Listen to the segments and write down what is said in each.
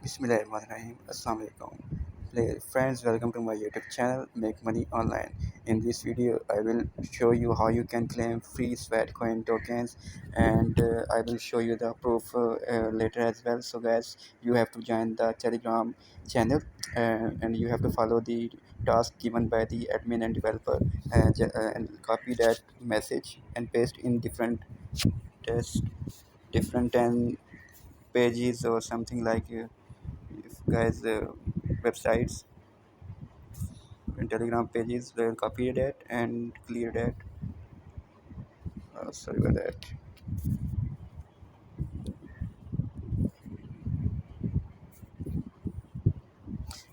Bismillahirrahmanirrahim. Assalamu alaikum. Friends, welcome to my YouTube channel Make Money Online. In this video, I will show you how you can claim free Sweatcoin tokens, and I will show you the proof later as well. So, guys, you have to join the Telegram channel, and you have to follow the task given by the admin and developer, and copy that message and paste in test different 10 pages or something like. If guys websites and telegram pages, they'll copy that and clear that. Sorry about that.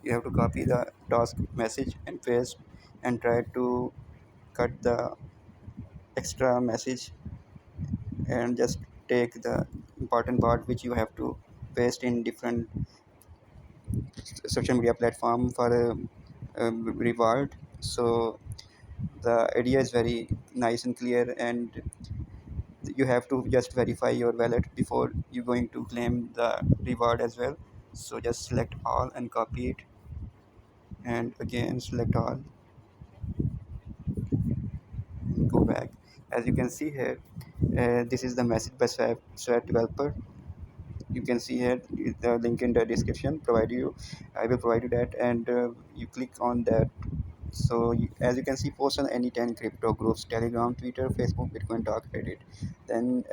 You have to copy the task message and paste and try to cut the extra message and just take the important part which you have to paste in different social media platform for reward. So the idea is very nice and clear, and you have to just verify your wallet before you going to claim the reward as well. So just select all and copy it, and again select all and go back. As you can see here, this is the message by Swap developer. You can see here the link in the description provide you. I will provide you that, and you click on that. So as you can see, post on any 10 crypto groups: Telegram, Twitter, Facebook, Bitcoin Talk, Reddit. Then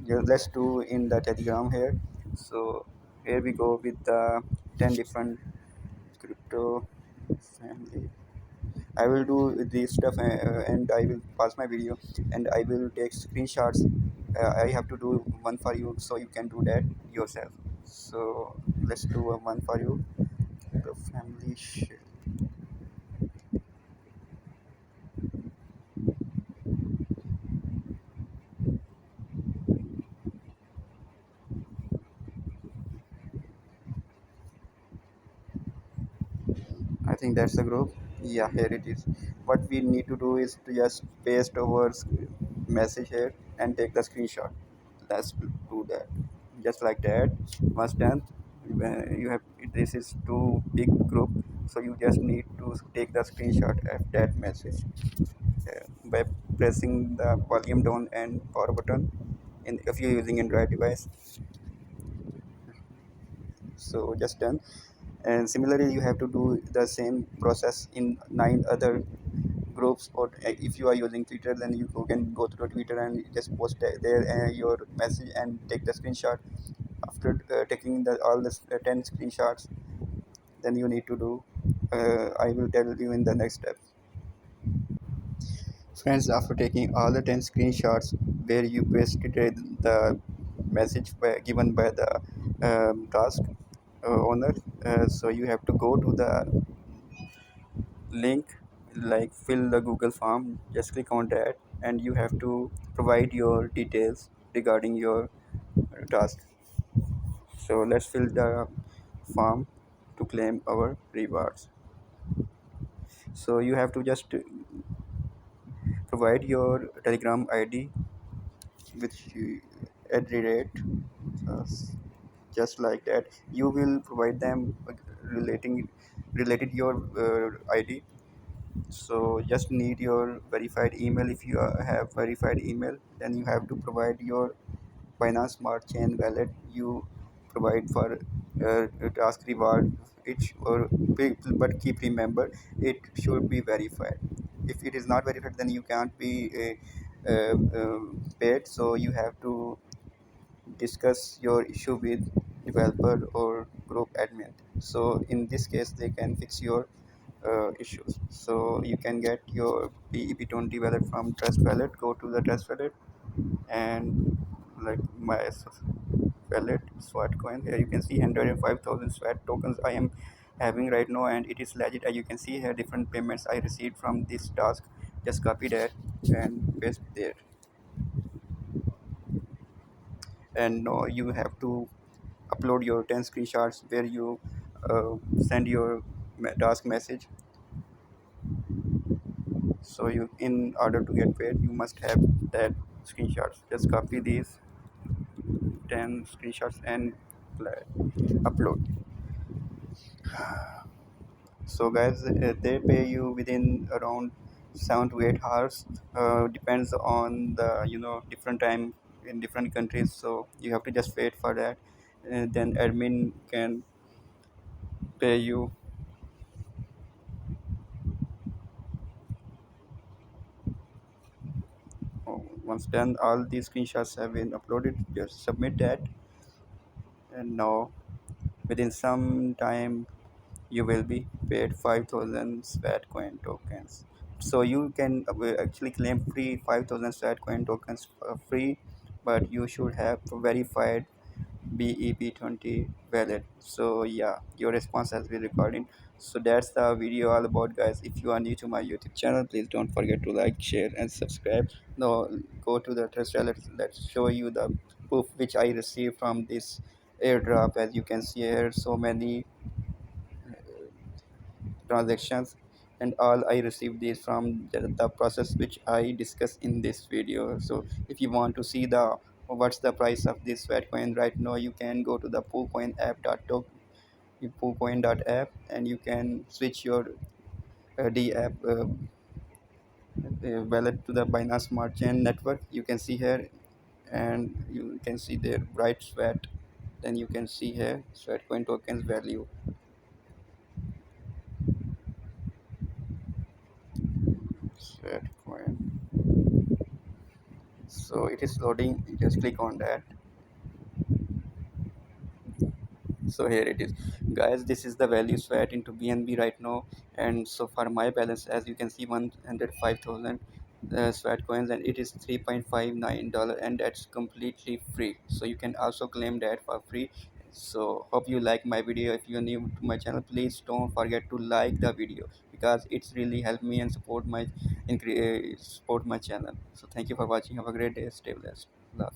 let's do in the Telegram here. So here we go with the 10 different crypto family. I will do this stuff, and I will pause my video and I will take screenshots. I have to do one for you so you can do that yourself. So let's do a one for you. The family shit. I think that's the group. Yeah, here it is. What we need to do is to just paste our message here and take the screenshot. Let's do that. Just like that. Once done, you have this is too big group, so you just need to take the screenshot of that message by pressing the volume down and power button. In if you're using Android device, so just done. And similarly, you have to do the same process in 9 other groups. Or if you are using Twitter, then you can go to the Twitter and just post there your message and take the screenshot. After taking all the 10 screenshots, then you need to do, I will tell you in the next step. Friends, after taking all the 10 screenshots where you pasted the message given by the task owner, so you have to go to the link, like fill the Google form. Just click on that and you have to provide your details regarding your task. So let's fill the form to claim our rewards. So you have to just provide your Telegram ID, which at the rate, uh, just like that. You will provide them relating related your ID. So just need your verified email. If you have verified email, then you have to provide your Binance Smart Chain wallet you provide for task reward. But keep remember, it should be verified. If it is not verified, then you can't be paid. So you have to discuss your issue with developer or group admin. So in this case, they can fix your issues. So you can get your PEP20 wallet from Trust Wallet. Go to the Trust Wallet and like my wallet SWAT coin. Here you can see 105,000 SWAT tokens I am having right now, and it is legit. As you can see here, different payments I received from this task. Just copy that and paste there. And no, you have to upload your 10 screenshots where you send your task message. So you, in order to get paid, you must have that screenshots. Just copy these 10 screenshots and upload. So guys, they pay you within around 7 to 8 hours. Depends on the different time in different countries. So you have to just wait for that, and then admin can pay you. Once done, all these screenshots have been uploaded. Just submit that, and now within some time you will be paid 5,000 SWAT coin tokens. So you can actually claim free 5,000 SWAT coin tokens free, but you should have verified BEP20 valid. So yeah, your response has been recording. So that's the video all about, guys. If you are new to my YouTube channel, please don't forget to like, share, and subscribe. Now go to the test. Let's show you the proof which I received from this airdrop. As you can see here, so many transactions, and all I received these from the process which I discussed in this video. So if you want to see the what's the price of this sweat coin right now, you can go to the PooCoin app, and you can switch your D app wallet to the Binance Smart Chain network. You can see here, and you can see their bright sweat. Then you can see here sweat coin tokens value. Sweat coin. So it is loading. You just click on that. So here it is, guys. This is the value sweat into BNB right now. And so for my balance, as you can see, 105,000 sweat coins, and it is $3.59, and that's completely free. So you can also claim that for free. So hope you like my video. If you're new to my channel, please don't forget to like the video, because it's really helped me and support my channel. So thank you for watching. Have a great day. Stay blessed. Love.